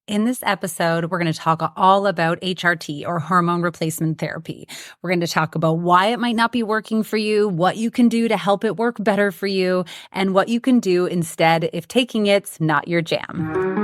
In this episode, we're going to talk all about HRT or hormone replacement therapy. We're going to talk about why it might not be working for you, what you can do to help it work better for you, and what you can do instead if taking it's not your jam.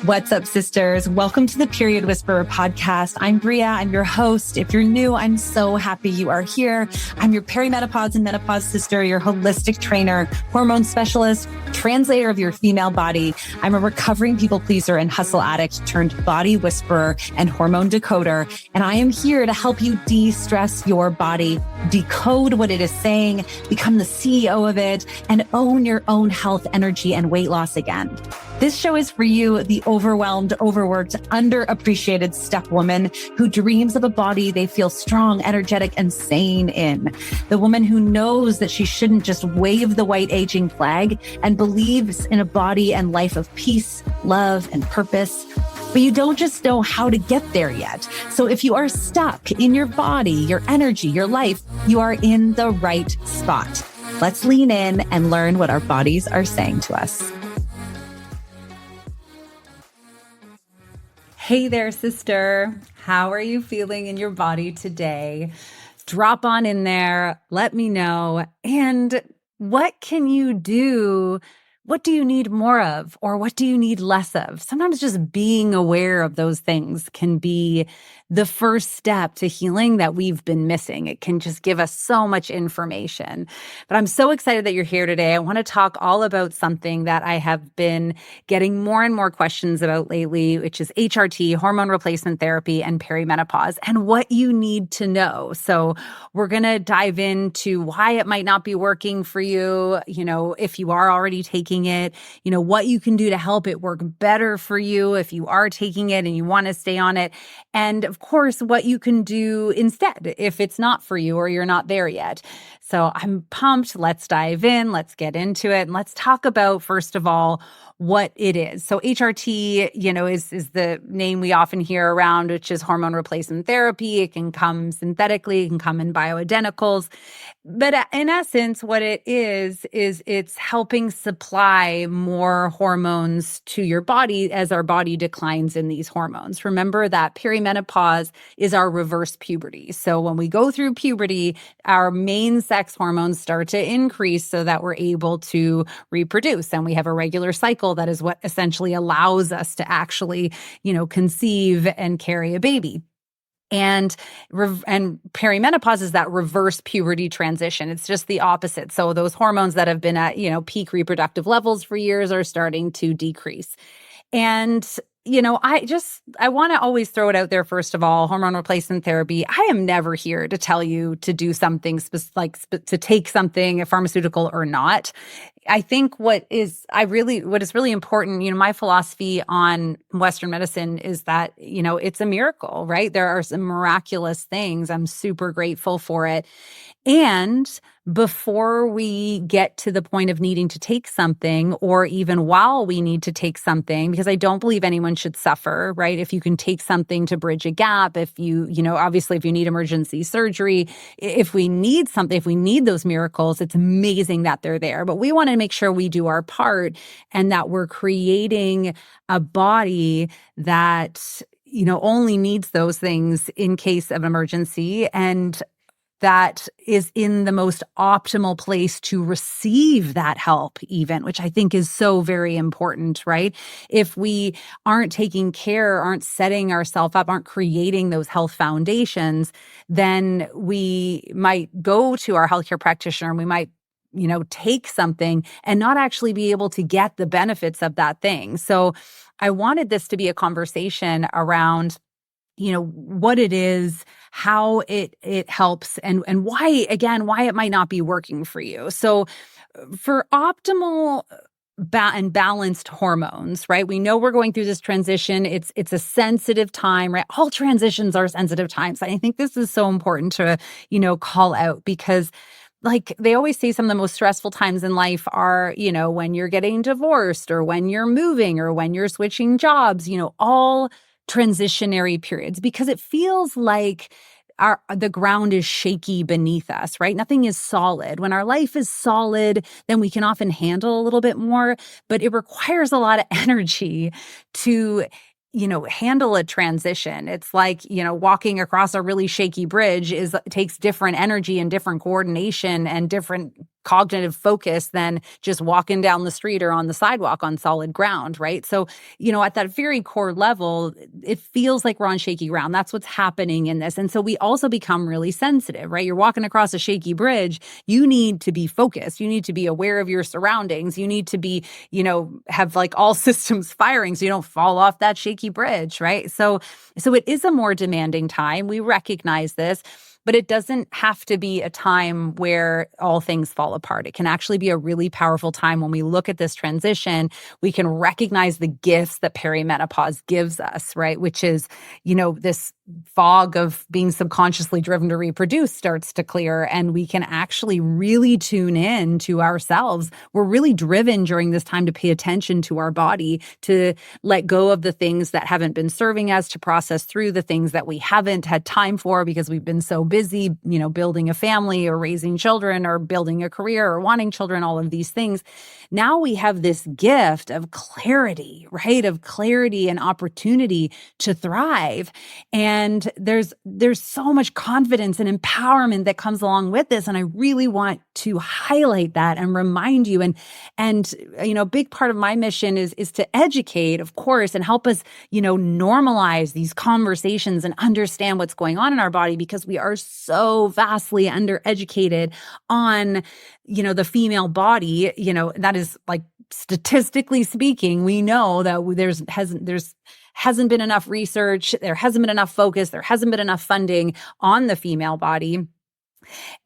What's up, sisters? Welcome to the Period Whisperer podcast. I'm Bria. I'm your host. If you're new, I'm so happy you are here. I'm your perimenopause and menopause sister, your holistic trainer, hormone specialist, translator of your female body. I'm a recovering people pleaser and hustle addict turned body whisperer and hormone decoder. And I am here to help you de-stress your body, decode what it is saying, become the CEO of it, and own your own health, energy, and weight loss again. This show is for you, the overwhelmed, overworked, underappreciated step woman who dreams of a body they feel strong, energetic, and sane in. The woman who knows that she shouldn't just wave the white aging flag and believes in a body and life of peace, love, and purpose. But you don't just know how to get there yet. So if you are stuck in your body, your energy, your life, you are in the right spot. Let's lean in and learn what our bodies are saying to us. Hey there, sister. How are you feeling in your body today? Drop on in there. Let me know. And what can you do? What do you need more of? Or what do you need less of? Sometimes just being aware of those things can be the first step to healing that we've been missing. It can just give us so much information. But I'm so excited that you're here today. I want to talk all about something that I have been getting more and more questions about lately, which is HRT, hormone replacement therapy, and perimenopause, and what you need to know. So we're going to dive into why it might not be working for you, if you are already taking it, what you can do to help it work better for you if you are taking it and you want to stay on it. And of course, what you can do instead if it's not for you or you're not there yet. So I'm pumped. Let's dive in. Let's get into it. And let's talk about, first of all, what it is. So HRT, is the name we often hear around, which is hormone replacement therapy. It can come synthetically, it can come in bioidenticals. But in essence, what it is it's helping supply more hormones to your body as our body declines in these hormones. Remember that perimenopause is our reverse puberty. So when we go through puberty, our main sex hormones start to increase so that we're able to reproduce. And we have a regular cycle that is what essentially allows us to actually, conceive and carry a baby. And perimenopause is that reverse puberty transition. It's just the opposite. So those hormones that have been at, peak reproductive levels for years are starting to decrease. And I want to always throw it out there. First of all, hormone replacement therapy. I am never here to tell you to do something to take something, a pharmaceutical or not. I think what is really important, my philosophy on Western medicine is that, it's a miracle, right? There are some miraculous things. I'm super grateful for it. And before we get to the point of needing to take something, or even while we need to take something, because I don't believe anyone should suffer, right? If you can take something to bridge a gap, if you, obviously if you need emergency surgery, if we need something, if we need those miracles, it's amazing that they're there. But we want to make sure we do our part and that we're creating a body that, only needs those things in case of emergency, and that is in the most optimal place to receive that help even, which I think is so very important, right? If we aren't taking care, aren't setting ourselves up, aren't creating those health foundations, then we might go to our healthcare practitioner and we might take something and not actually be able to get the benefits of that thing. So I wanted this to be a conversation around what it is, how it helps, and why it might not be working for you. So for optimal and balanced hormones, right? We know we're going through this transition. It's a sensitive time, right? All transitions are sensitive times. I think this is so important to, call out, because like they always say, some of the most stressful times in life are, when you're getting divorced or when you're moving or when you're switching jobs, all transitionary periods, because it feels like the ground is shaky beneath us, right? Nothing is solid. When our life is solid, then we can often handle a little bit more, but it requires a lot of energy to handle a transition. It's like, walking across a really shaky bridge takes different energy and different coordination and different cognitive focus than just walking down the street or on the sidewalk on solid ground, right? So, at that very core level, it feels like we're on shaky ground. That's what's happening in this. And so we also become really sensitive, right? You're walking across a shaky bridge. You need to be focused. You need to be aware of your surroundings. You need to be, have like all systems firing so you don't fall off that shaky bridge, right? So it is a more demanding time. We recognize this. But it doesn't have to be a time where all things fall apart. It can actually be a really powerful time when we look at this transition. We can recognize the gifts that perimenopause gives us, right? Which is, this fog of being subconsciously driven to reproduce starts to clear, and we can actually really tune in to ourselves. We're really driven during this time to pay attention to our body, to let go of the things that haven't been serving us, to process through the things that we haven't had time for because we've been so busy, building a family or raising children or building a career or wanting children, all of these things. Now we have this gift of clarity, right? Of clarity and opportunity to thrive. And there's so much confidence and empowerment that comes along with this. And I really want to highlight that and remind you. And a big part of my mission is to educate, of course, and help us, normalize these conversations and understand what's going on in our body, because we are so vastly undereducated on, the female body. That is, like, statistically speaking, we know that there's hasn't been enough research, there hasn't been enough focus, there hasn't been enough funding on the female body.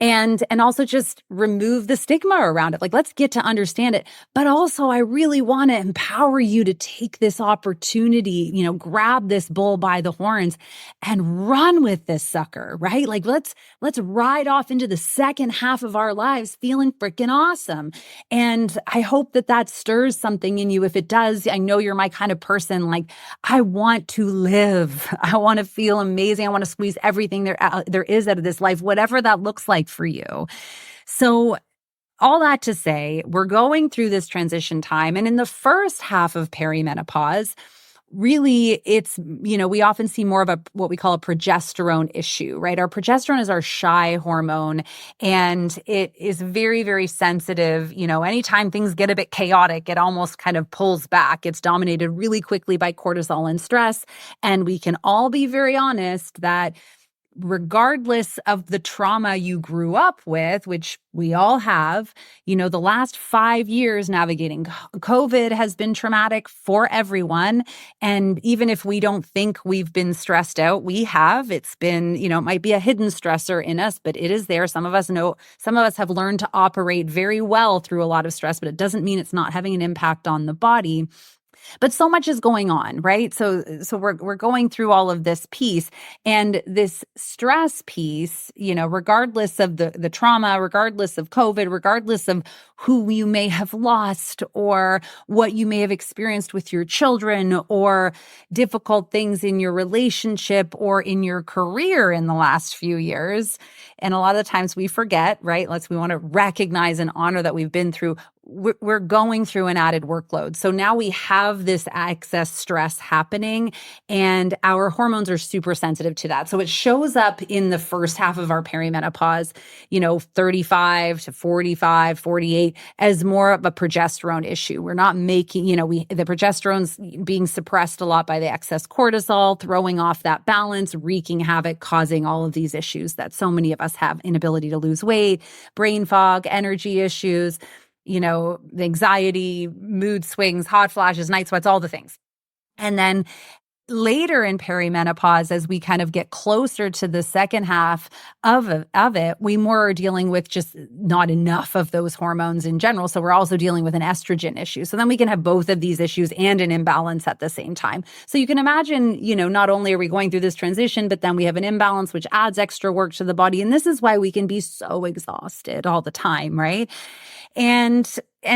And also just remove the stigma around it. Like, let's get to understand it. But also, I really want to empower you to take this opportunity, grab this bull by the horns and run with this sucker, right? Like, let's ride off into the second half of our lives feeling freaking awesome. And I hope that stirs something in you. If it does, I know you're my kind of person. Like, I want to live. I want to feel amazing. I want to squeeze everything there is out of this life, whatever that looks like for you. So all that to say, we're going through this transition time. And in the first half of perimenopause, really, it's, we often see more of what we call a progesterone issue, right? Our progesterone is our shy hormone, and it is very, very sensitive. Anytime things get a bit chaotic, it almost kind of pulls back. It's dominated really quickly by cortisol and stress. And we can all be very honest that regardless of the trauma you grew up with, which we all have, the last 5 years navigating COVID has been traumatic for everyone. And even if we don't think we've been stressed out, we have. It's been, it might be a hidden stressor in us, but it is there. Some of us have learned to operate very well through a lot of stress, but it doesn't mean it's not having an impact on the body. But so much is going on, right? So we're going through all of this piece, and this stress piece, regardless of the trauma, regardless of COVID, regardless of who you may have lost or what you may have experienced with your children or difficult things in your relationship or in your career in the last few years. And a lot of the times we forget, right? We want to recognize and honor that we've been through. We're going through an added workload. So now we have this excess stress happening, and our hormones are super sensitive to that. So it shows up in the first half of our perimenopause, 35 to 45, 48, as more of a progesterone issue. We're not making, the progesterone's being suppressed a lot by the excess cortisol, throwing off that balance, wreaking havoc, causing all of these issues that so many of us have: inability to lose weight, brain fog, energy issues, the anxiety, mood swings, hot flashes, night sweats, all the things. And then later in perimenopause, as we kind of get closer to the second half of it, we more are dealing with just not enough of those hormones in general. So we're also dealing with an estrogen issue. So then we can have both of these issues and an imbalance at the same time. So you can imagine, not only are we going through this transition, but then we have an imbalance, which adds extra work to the body. And this is why we can be so exhausted all the time, right? And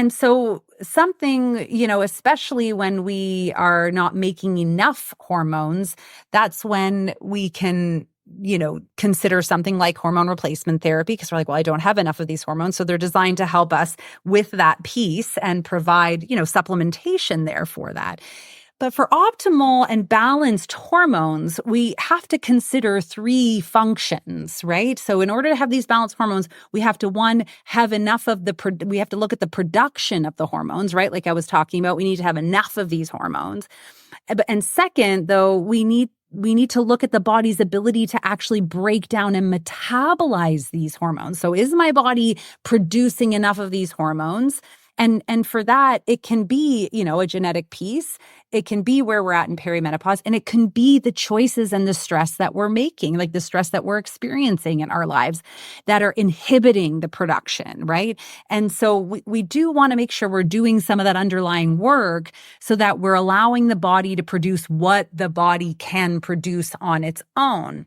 so something, especially when we are not making enough hormones, that's when we can consider something like hormone replacement therapy because we're like, well, I don't have enough of these hormones. So they're designed to help us with that piece and provide, supplementation there for that. But for optimal and balanced hormones, we have to consider three functions, right? So in order to have these balanced hormones, we have to, one, have enough of we have to look at the production of the hormones, right? Like I was talking about, we need to have enough of these hormones. And second, though, we need to look at the body's ability to actually break down and metabolize these hormones. So is my body producing enough of these hormones? And for that, it can be, a genetic piece. It can be where we're at in perimenopause, and it can be the choices and the stress that we're making, like the stress that we're experiencing in our lives that are inhibiting the production, right? And so we do want to make sure we're doing some of that underlying work so that we're allowing the body to produce what the body can produce on its own.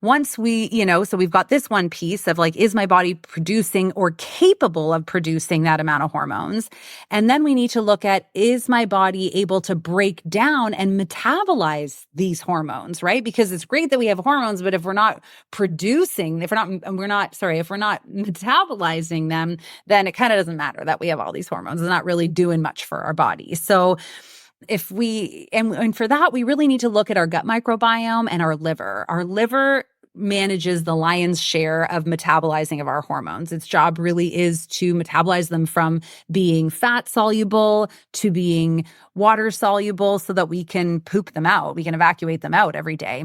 Once so we've got this one piece of like, is my body producing or capable of producing that amount of hormones? And then we need to look at, is my body able to break down and metabolize these hormones, right? Because it's great that we have hormones, but if we're not metabolizing them, then it kind of doesn't matter that we have all these hormones. It's not really doing much for our body. So if and for that, we really need to look at our gut microbiome and our liver. Our liver manages the lion's share of metabolizing of our hormones. Its job really is to metabolize them from being fat soluble to being water soluble so that we can poop them out. We can evacuate them out every day.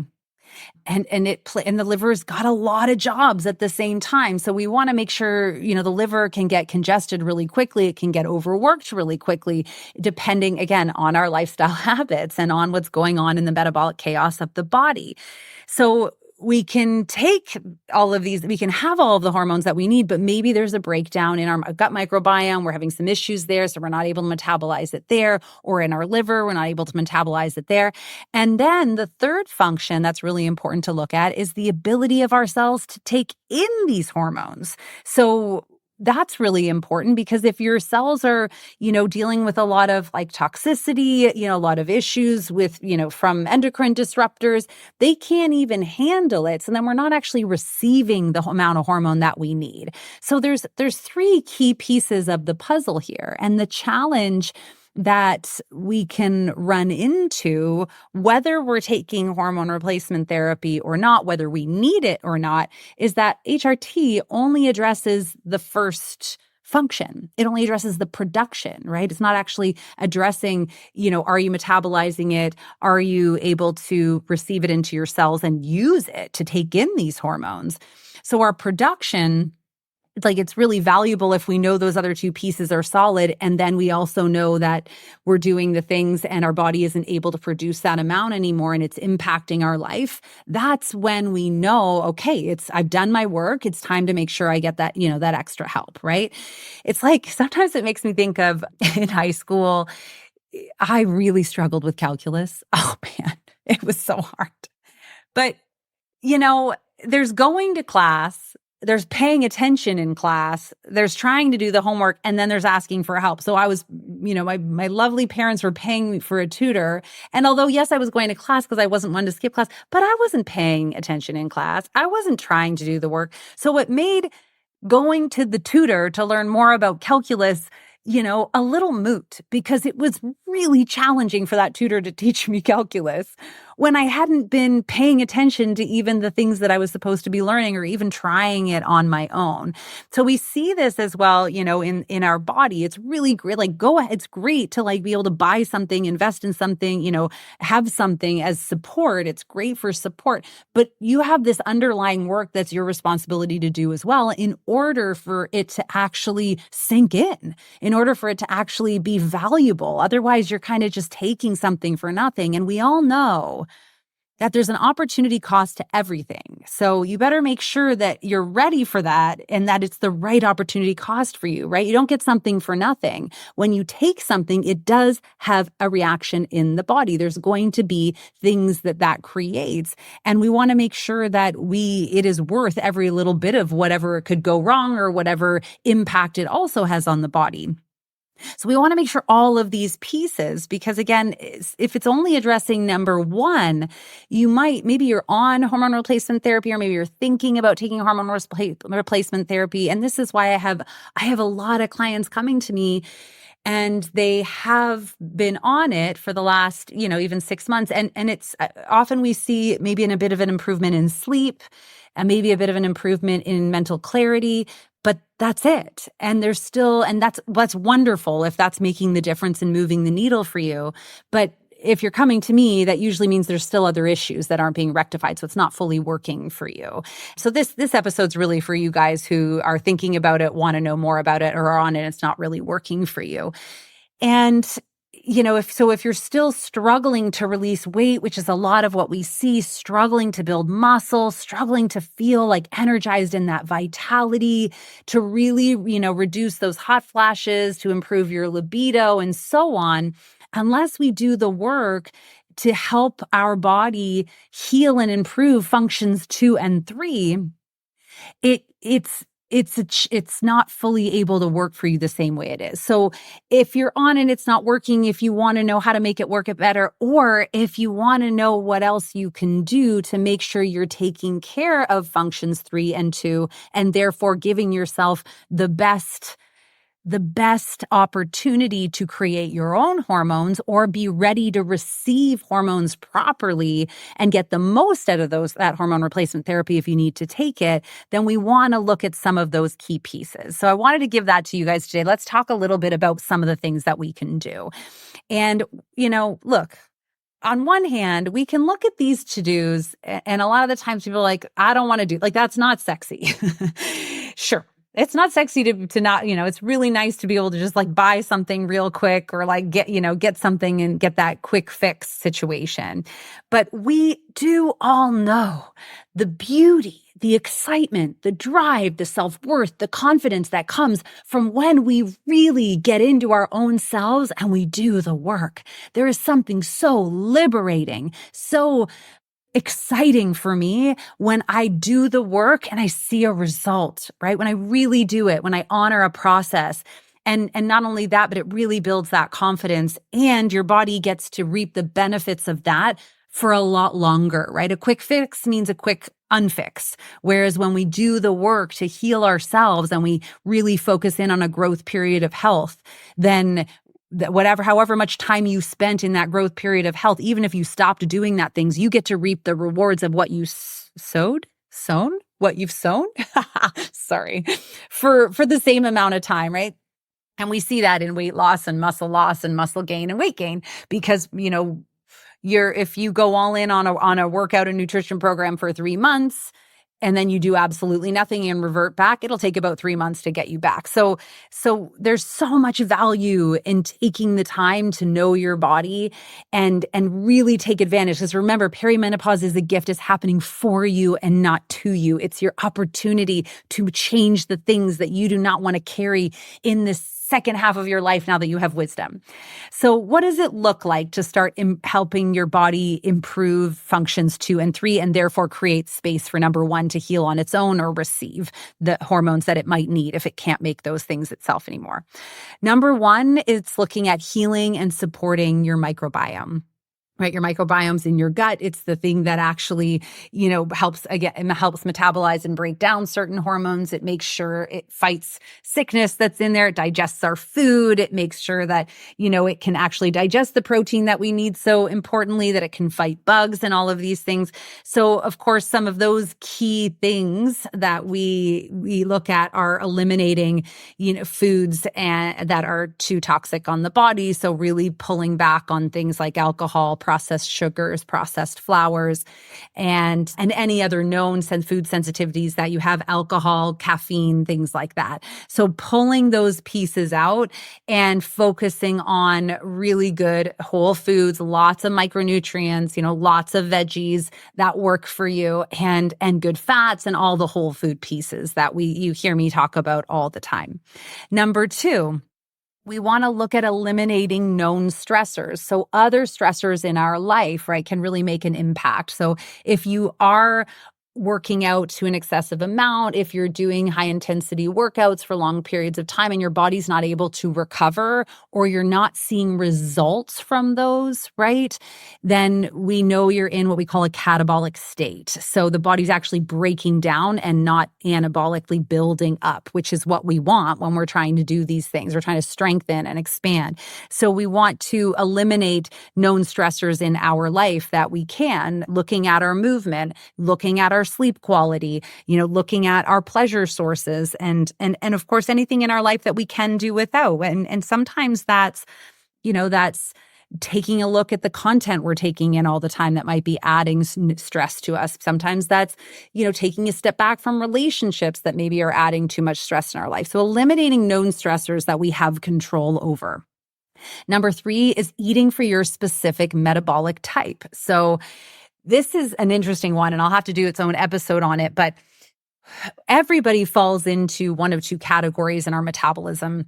And the liver's got a lot of jobs at the same time. So we want to make sure, the liver can get congested really quickly. It can get overworked really quickly, depending, again, on our lifestyle habits and on what's going on in the metabolic chaos of the body. So we can take all of these, we can have all of the hormones that we need, but maybe there's a breakdown in our gut microbiome. We're having some issues there, so we're not able to metabolize it there, or in our liver, we're not able to metabolize it there. And then the third function that's really important to look at is the ability of our cells to take in these hormones. So that's really important because if your cells are, dealing with a lot of like toxicity, a lot of issues with, from endocrine disruptors, they can't even handle it. So then we're not actually receiving the amount of hormone that we need. So there's three key pieces of the puzzle here. And the challenge that we can run into, whether we're taking hormone replacement therapy or not, whether we need it or not, is that HRT only addresses the first function. It only addresses the production, right? It's not actually addressing, are you metabolizing it? Are you able to receive it into your cells and use it to take in these hormones? So our production, it's really valuable if we know those other two pieces are solid. And then we also know that we're doing the things and our body isn't able to produce that amount anymore and it's impacting our life. That's when we know, okay, I've done my work. It's time to make sure I get that, that extra help, right? It's like, sometimes it makes me think of in high school, I really struggled with calculus. Oh man, it was so hard. But, there's going to class, there's paying attention in class, there's trying to do the homework, and then there's asking for help. So I was, my lovely parents were paying me for a tutor. And although, yes, I was going to class because I wasn't one to skip class, but I wasn't paying attention in class. I wasn't trying to do the work. So it made going to the tutor to learn more about calculus, a little moot because it was really challenging for that tutor to teach me calculus when I hadn't been paying attention to even the things that I was supposed to be learning or even trying it on my own. So we see this as well, in our body. It's really great. Go ahead. It's great to be able to buy something, invest in something, have something as support. It's great for support, but you have this underlying work that's your responsibility to do as well in order for it to actually sink in order for it to actually be valuable. Otherwise, you're kind of just taking something for nothing. And we all know that there's an opportunity cost to everything. So you better make sure that you're ready for that and that it's the right opportunity cost for you, right? You don't get something for nothing. When you take something, it does have a reaction in the body. There's going to be things that creates. And we want to make sure that it is worth every little bit of whatever could go wrong or whatever impact it also has on the body. So we want to make sure all of these pieces, because again, if it's only addressing number one, maybe you're on hormone replacement therapy, or maybe you're thinking about taking hormone replacement therapy. And this is why I have a lot of clients coming to me, and they have been on it for the last, even 6 months. And it's often we see maybe a bit of an improvement in sleep, and maybe a bit of an improvement in mental clarity, but that's it. And that's wonderful if that's making the difference and moving the needle for you. But if you're coming to me, that usually means there's still other issues that aren't being rectified. So it's not fully working for you. So this episode's really for you guys who are thinking about it, want to know more about it, or are on it, and it's not really working for you. And if you're still struggling to release weight, which is a lot of what we see, struggling to build muscle, struggling to feel like energized in that vitality, to really, reduce those hot flashes, to improve your libido and so on, unless we do the work to help our body heal and improve functions 2 and 3, it's not fully able to work for you the same way it is. So if you're on and it's not working, if you want to know how to make it work better, or if you want to know what else you can do to make sure you're taking care of functions 3 and 2, and therefore giving yourself the best opportunity to create your own hormones, or be ready to receive hormones properly and get the most out of that hormone replacement therapy if you need to take it, then we want to look at some of those key pieces. So I wanted to give that to you guys today. Let's talk a little bit about some of the things that we can do. And, look, on one hand, we can look at these to-dos, and a lot of the times people are like, I don't want to do, like, that's not sexy. Sure. It's not sexy to not, it's really nice to be able to just like buy something real quick, or like get something and get that quick fix situation. But we do all know the beauty, the excitement, the drive, the self-worth, the confidence that comes from when we really get into our own selves and we do the work. There is something so liberating, so exciting for me when I do the work and I see a result, right? When I really do it, when I honor a process. And not only that, but it really builds that confidence, and your body gets to reap the benefits of that for a lot longer, right? A quick fix means a quick unfix. Whereas when we do the work to heal ourselves and we really focus in on a growth period of health, then however much time you spent in that growth period of health, even if you stopped doing that things, you get to reap the rewards of what you what you've sown. Sorry, for the same amount of time, right? And we see that in weight loss and muscle gain and weight gain, because, if you go all in on a workout and nutrition program for 3 months, and then you do absolutely nothing and revert back, it'll take about 3 months to get you back. So there's so much value in taking the time to know your body and really take advantage. Because remember, perimenopause is a gift. It's happening for you and not to you. It's your opportunity to change the things that you do not want to carry in this second half of your life now that you have wisdom. So what does it look like to start helping your body improve functions 2 and 3, and therefore create space for number 1 to heal on its own or receive the hormones that it might need if it can't make those things itself anymore? Number 1, it's looking at healing and supporting your microbiome. Right? Your microbiome's in your gut. It's the thing that actually, helps metabolize and break down certain hormones. It makes sure it fights sickness that's in there. It digests our food. It makes sure that, it can actually digest the protein that we need so importantly, that it can fight bugs and all of these things. So of course, some of those key things that we look at are eliminating, foods that are too toxic on the body. So really pulling back on things like alcohol, processed sugars, processed flours, and any other known food sensitivities that you have, alcohol, caffeine, things like that. So pulling those pieces out and focusing on really good whole foods, lots of micronutrients, lots of veggies that work for you, and good fats and all the whole food pieces that you hear me talk about all the time. Number 2, we want to look at eliminating known stressors. So other stressors in our life, right, can really make an impact. So if you are working out to an excessive amount, if you're doing high intensity workouts for long periods of time and your body's not able to recover, or you're not seeing results from those, right? Then we know you're in what we call a catabolic state. So the body's actually breaking down and not anabolically building up, which is what we want when we're trying to do these things. We're trying to strengthen and expand. So we want to eliminate known stressors in our life that we can, looking at our movement, looking at our sleep quality, looking at our pleasure sources, and of course anything in our life that we can do without. And sometimes that's taking a look at the content we're taking in all the time that might be adding stress to us. Sometimes that's, taking a step back from relationships that maybe are adding too much stress in our life. So eliminating known stressors that we have control over. Number 3 is eating for your specific metabolic type. So this is an interesting one, and I'll have to do its own episode on it, but everybody falls into one of two categories in our metabolism,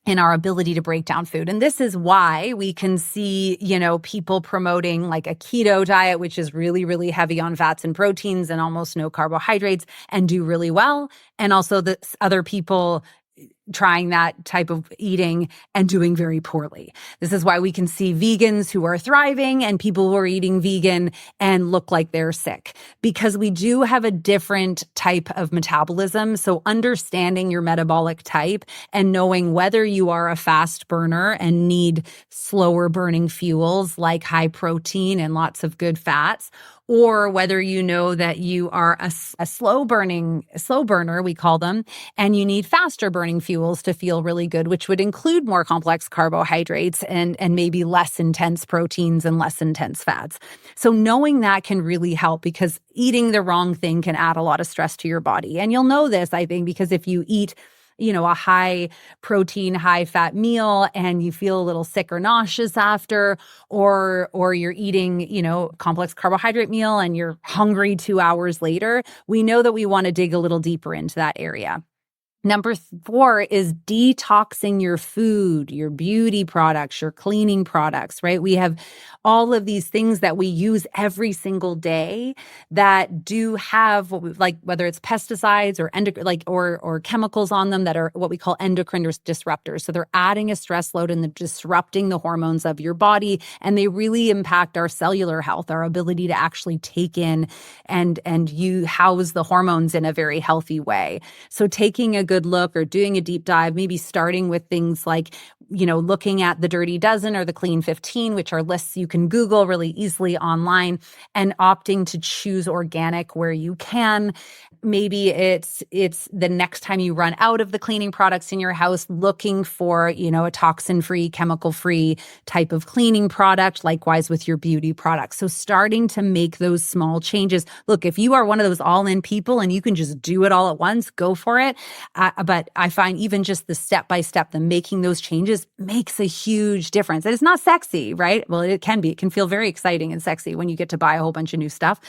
in our ability to break down food. And this is why we can see, people promoting like a keto diet, which is really, really heavy on fats and proteins and almost no carbohydrates, and do really well. And also the other people trying that type of eating and doing very poorly. This is why we can see vegans who are thriving and people who are eating vegan and look like they're sick, because we do have a different type of metabolism. So understanding your metabolic type and knowing whether you are a fast burner and need slower burning fuels like high protein and lots of good fats, or whether you know that you are a slow burner, we call them, and you need faster burning fuels to feel really good, which would include more complex carbohydrates and maybe less intense proteins and less intense fats. So knowing that can really help, because eating the wrong thing can add a lot of stress to your body. And you'll know this, I think, because if you eat a high protein, high fat meal and you feel a little sick or nauseous after, or you're eating, complex carbohydrate meal and you're hungry 2 hours later, we know that we want to dig a little deeper into that area. Number 4 is detoxing your food, your beauty products, your cleaning products, right? We have all of these things that we use every single day that do have whether it's pesticides or chemicals on them that are what we call endocrine disruptors. So they're adding a stress load and they're disrupting the hormones of your body, and they really impact our cellular health, our ability to actually take in and you house the hormones in a very healthy way. So taking a good look or doing a deep dive, maybe starting with things like, looking at the Dirty Dozen or the Clean 15, which are lists you can Google really easily online, and opting to choose organic where you can. Maybe it's the next time you run out of the cleaning products in your house, looking for, a toxin-free, chemical-free type of cleaning product, likewise with your beauty products. So starting to make those small changes. Look, if you are one of those all-in people and you can just do it all at once, go for it. But I find even just the step-by-step, the making those changes makes a huge difference. And it's not sexy, right? Well, it can be. It can feel very exciting and sexy when you get to buy a whole bunch of new stuff.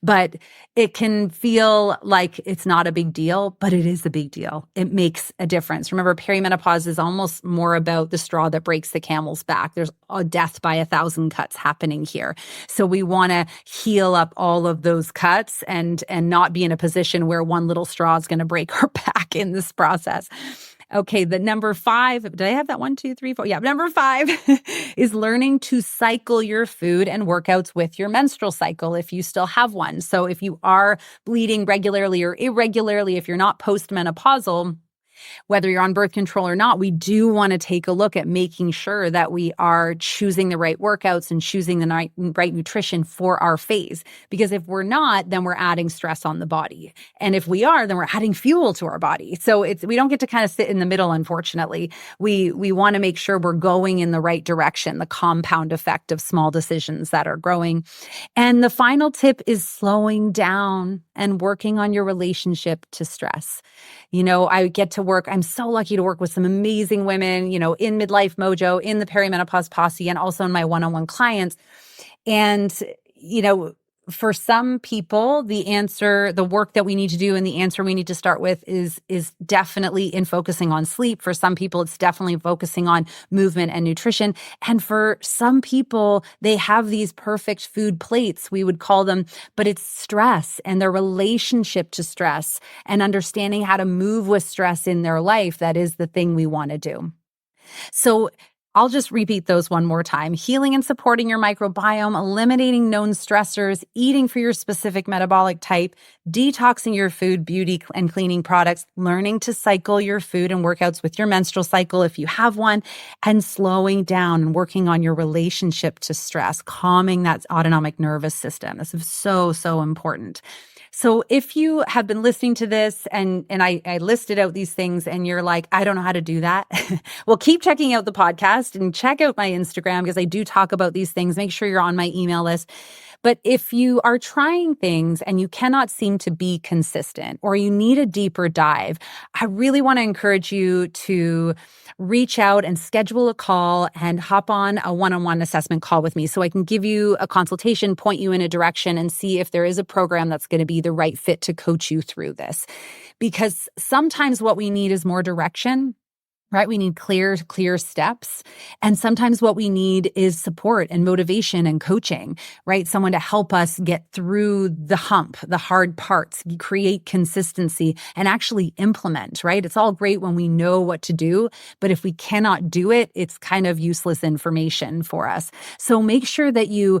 But it can feel like it's not a big deal, but it is a big deal. It makes a difference. Remember, perimenopause is almost more about the straw that breaks the camel's back. There's a death by 1,000 cuts happening here. So we want to heal up all of those cuts and not be in a position where one little straw is going to break our back in this process. Okay, the number 5, did I have that 1, 2, 3, 4? Yeah, number 5 is learning to cycle your food and workouts with your menstrual cycle if you still have one. So if you are bleeding regularly or irregularly, if you're not postmenopausal, whether you're on birth control or not, we do want to take a look at making sure that we are choosing the right workouts and choosing the right nutrition for our phase. Because if we're not, then we're adding stress on the body. And if we are, then we're adding fuel to our body. So we don't get to kind of sit in the middle, unfortunately. We want to make sure we're going in the right direction, the compound effect of small decisions that are growing. And the final tip is slowing down and working on your relationship to stress. I get to work. I'm so lucky to work with some amazing women, in Midlife Mojo, in the Perimenopause Posse, and also in my one-on-one clients. And, for some people, the work that we need to do and the answer we need to start with is definitely in focusing on sleep. For some people, it's definitely focusing on movement and nutrition. And for some people, they have these perfect food plates, we would call them, but it's stress and their relationship to stress and understanding how to move with stress in their life. That is the thing we want to do. So I'll just repeat those one more time. Healing and supporting your microbiome, eliminating known stressors, eating for your specific metabolic type, detoxing your food, beauty, and cleaning products, learning to cycle your food and workouts with your menstrual cycle if you have one, and slowing down and working on your relationship to stress, calming that autonomic nervous system. This is so, so important. So if you have been listening to this and I listed out these things and you're like, I don't know how to do that, well, keep checking out the podcast and check out my Instagram because I do talk about these things. Make sure you're on my email list. But if you are trying things and you cannot seem to be consistent or you need a deeper dive, I really want to encourage you to reach out and schedule a call and hop on a one-on-one assessment call with me so I can give you a consultation, point you in a direction, and see if there is a program that's going to be the right fit to coach you through this. Because sometimes what we need is more direction. Right? We need clear steps. And sometimes what we need is support and motivation and coaching, right? Someone to help us get through the hump, the hard parts, create consistency, and actually implement, right? It's all great when we know what to do, but if we cannot do it, it's kind of useless information for us. So make sure that you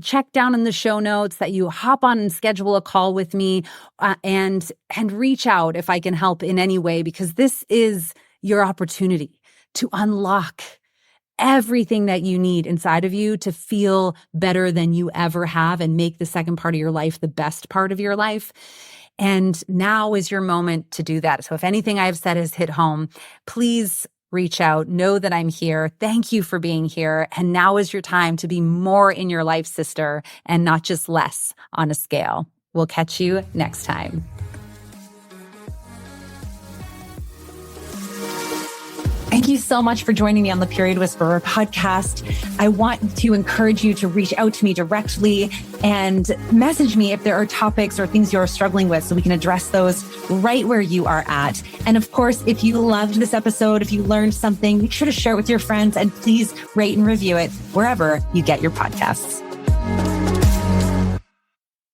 check down in the show notes, that you hop on and schedule a call with me, and reach out if I can help in any way, because this is your opportunity to unlock everything that you need inside of you to feel better than you ever have and make the second part of your life the best part of your life. And now is your moment to do that. So if anything I've said has hit home, please reach out. Know that I'm here. Thank you for being here. And now is your time to be more in your life, sister, and not just less on a scale. We'll catch you next time. Thank you so much for joining me on the Period Whisperer podcast. I want to encourage you to reach out to me directly and message me if there are topics or things you're struggling with so we can address those right where you are at. And of course, if you loved this episode, if you learned something, make sure to share it with your friends and please rate and review it wherever you get your podcasts.